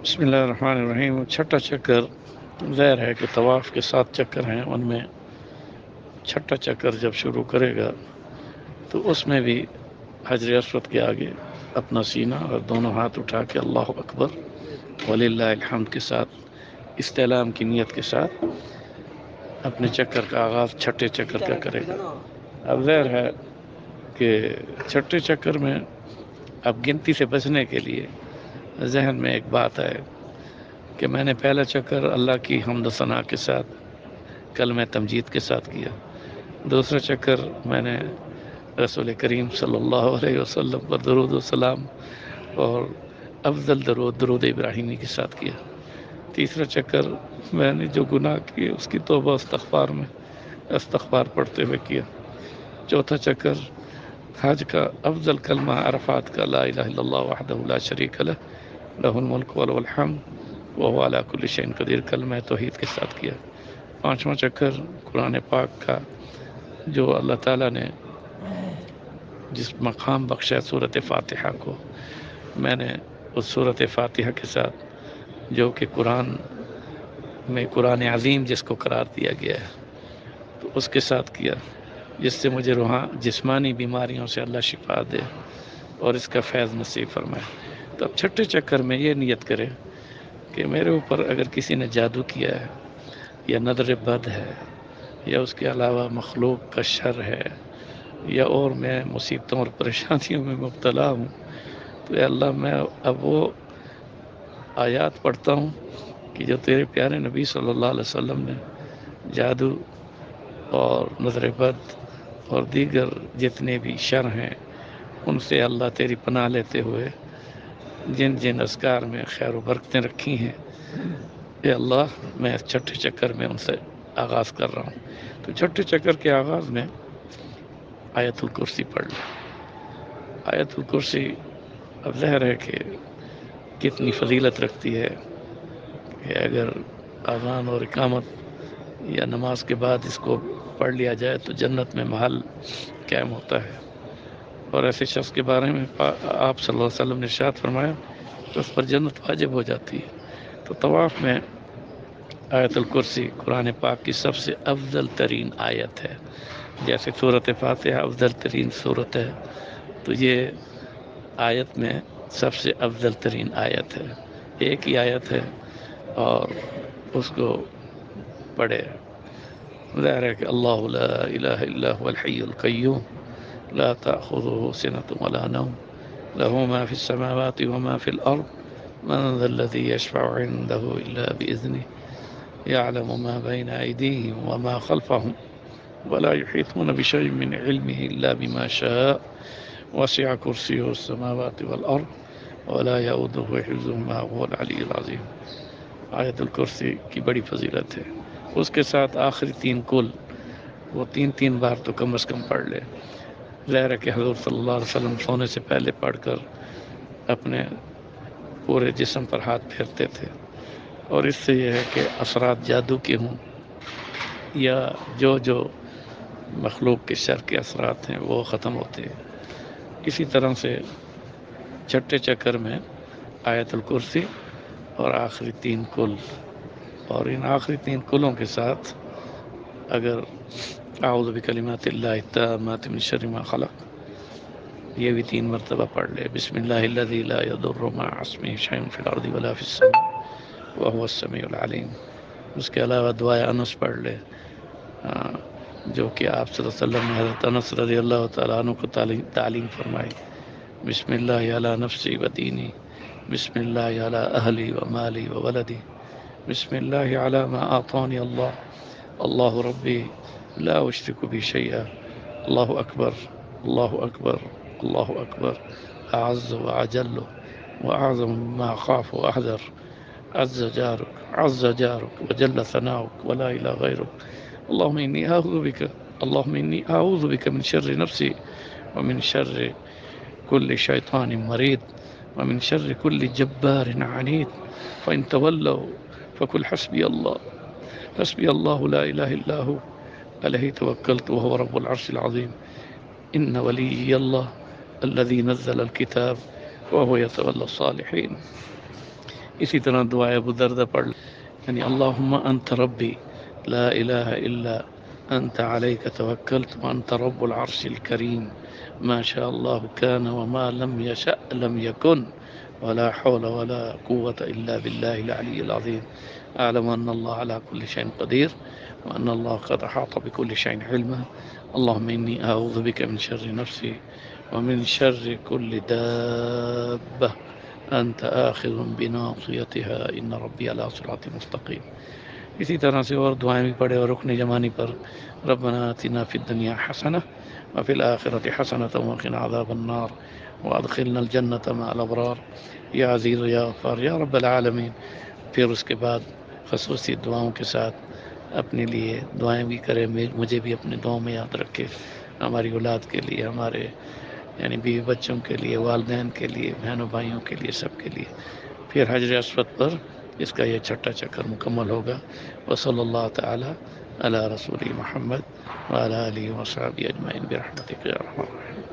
بسم اللہ الرحمن الرحیم۔ چھٹا چکر ظاہر ہے کہ طواف کے 7 چکر ہیں، ان میں چھٹا چکر جب شروع کرے گا تو اس میں بھی حجر اسود کے آگے اپنا سینہ اور دونوں ہاتھ اٹھا کے اللہ اکبر وللہ الحمد کے ساتھ استعلام کی نیت کے ساتھ اپنے چکر کا آغاز چھٹے چکر کا کرے گا۔ اب ظاہر ہے کہ چھٹے چکر میں اب گنتی سے بچنے کے لیے ذہن میں ایک بات ہے کہ میں نے پہلا چکر اللہ کی حمد و ثنا کے ساتھ کلمہ تمجید کے ساتھ کیا، دوسرا چکر میں نے رسول کریم صلی اللہ علیہ وسلم پر درود و سلام اور افضل درود ابراہیمی کے ساتھ کیا، تیسرا چکر میں نے جو گناہ کیے اس کی توبہ استغفار میں استغفار پڑھتے ہوئے کیا، چوتھا چکر حج کا افضل کلمہ عرفات کا لا الہ الا اللہ وحدہ لا شریک لہ لہ الملک وله الحمد وهو على كل شيء قدیر کلمہ توحید کے ساتھ کیا، پانچواں چکر قرآن پاک کا جو اللہ تعالیٰ نے جس مقام بخشا سورۃ فاتحہ کو، میں نے اس سورۃ فاتحہ کے ساتھ جو کہ قرآن میں قرآن عظیم جس کو قرار دیا گیا ہے تو اس کے ساتھ کیا، جس سے مجھے جسمانی بیماریوں سے اللہ شفا دے اور اس کا فیض نصیب فرمائے۔ تو اب چھٹے چکر میں یہ نیت کرے کہ میرے اوپر اگر کسی نے جادو کیا ہے یا نظر بد ہے یا اس کے علاوہ مخلوق کا شر ہے یا اور میں مصیبتوں اور پریشانیوں میں مبتلا ہوں، تو اے اللہ میں اب وہ آیات پڑھتا ہوں کہ جو تیرے پیارے نبی صلی اللہ علیہ وسلم نے جادو اور نظر بد اور دیگر جتنے بھی شر ہیں ان سے اللہ تیری پناہ لیتے ہوئے جن جن اذکار میں خیر و برکتیں رکھی ہیں، اے اللہ میں چھٹے چکر میں ان سے آغاز کر رہا ہوں۔ تو چھٹے چکر کے آغاز میں آیت الکرسی پڑھ لیں۔ آیت الکرسی اب ظاہر ہے کہ کتنی فضیلت رکھتی ہے کہ اگر اذان اور اقامت یا نماز کے بعد اس کو پڑھ لیا جائے تو جنت میں محل قائم ہوتا ہے، اور ایسے شخص کے بارے میں آپ صلی اللہ علیہ وسلم نے ارشاد فرمایا تو اس پر جنت واجب ہو جاتی ہے۔ تو طواف میں آیت الکرسی قرآن پاک کی سب سے افضل ترین آیت ہے، جیسے سورۃ فاتحہ افضل ترین سورت ہے تو یہ آیت میں سب سے افضل ترین آیت ہے، ایک ہی آیت ہے اور اس کو پڑھے۔ ظاہر ہے کہ اللہ لا الہ الا هو الحی القیوم لا تأخذه سنة ولا نوم له ما في السماوات وما في الأرض من ذا الذي يشفع عنده إلا بإذنه يعلم ما بين أيديهم وما خلفهم ولا يحيطون بشيء من علمه إلا بما شاء وسع كرسيه السماوات والأرض ولا يؤوده حفظهما وهو العلي العظيم۔ آیت الکرسی کی بڑی فضیلت ہے، اس کے ساتھ آخری 3 کل وہ 3 بار تو کم از کم پڑھ لے۔ ظاہر ہے کہ حضور صلی اللہ علیہ وسلم سونے سے پہلے پڑھ کر اپنے پورے جسم پر ہاتھ پھیرتے تھے، اور اس سے یہ ہے کہ اثرات جادو کے ہوں یا جو مخلوق کے شر کے اثرات ہیں وہ ختم ہوتے ہیں۔ اسی طرح سے چھٹے چکر میں آیت الکرسی اور آخری 3 کل، اور ان آخری 3 کلوں کے ساتھ اگر اعوذ بکلمات اللہ التامات من شر ما خلق یہ بھی 3 مرتبہ پڑھ لے، بسم اللہ الذی لا یضر مع اسمہ شیء فی الارض ولا فی السماء وهو السمیع العلیم۔ اس کے علاوہ دعائے انس پڑھ لے جو کہ آپ صلی اللہ علیہ وسلم نے حضرت انس رضی اللہ تعالیٰ عنہ کو تعلیم فرمائی، بسم اللہ علی نفسی و دینی، بسم اللہ علی اہلی و مالی و ولدی، بسم اللہ علی ما اعطانی اللہ ربی لا اشرک بی شیئا، اللہ اکبر اللہ اکبر اللہ اکبر اعز و اجل و اعظم ما اخاف و احذر عز جارک وجل ثناؤک ولا الہ غیرک اللہم انی اعوذ بک من شر نفسی ومن شر كل شيطان مريض ومن شر كل جبار عنيد فإن تولوا فقل حسبي الله لا إله إلا هو عليه توكلت وهو رب العرش العظيم إن ولي الله الذي نزل الكتاب وهو يتولى الصالحين۔ اسی طرح دعائے ابو دردہ پڑھ لیں، یعنی اللہم انت ربی لا الہ الا انت علیک توکلت وانت رب العرش الکریم ما شاء اللہ کان وما لم یشأ لم یکن ولا حول ولا قوة الا باللہ العلی العظیم اعلم ان اللہ على كل شيء قدیر وان اللہ قد احاط بكل شيء علما اللهم انی اعوذ بک من شر نفسی ومن شر كل دابة انت آخذ بناصیتها ان ربی علی صراط مستقیم۔ اسی طرح سے اور دعائیں بھی پڑھے، اور رکن جمانی پر ربنا آتنا فی الدنیا حسنہ وفی الآخرۃ حسنۃ وقنا عذاب النار وادخلنا الجنۃ مع الابرار یا عزیز یا غفار یا رب العالمین۔ پھر اس کے بعد خصوصی دعاؤں کے ساتھ اپنے لیے دعائیں بھی کریں، مجھے بھی اپنے دعاؤں میں یاد رکھے، ہماری اولاد کے لیے، ہمارے یعنی بیوی بچوں کے لیے، والدین کے لیے، بہنوں بھائیوں کے لیے، سب کے لیے۔ پھر حجر اسود پر اس کا یہ چھٹا چکر مکمل ہوگا۔ وصلی اللہ تعالی علی رسول محمد وعلی آلہ وصحبہ اجمعین برحمتک یا ارحم الراحمین۔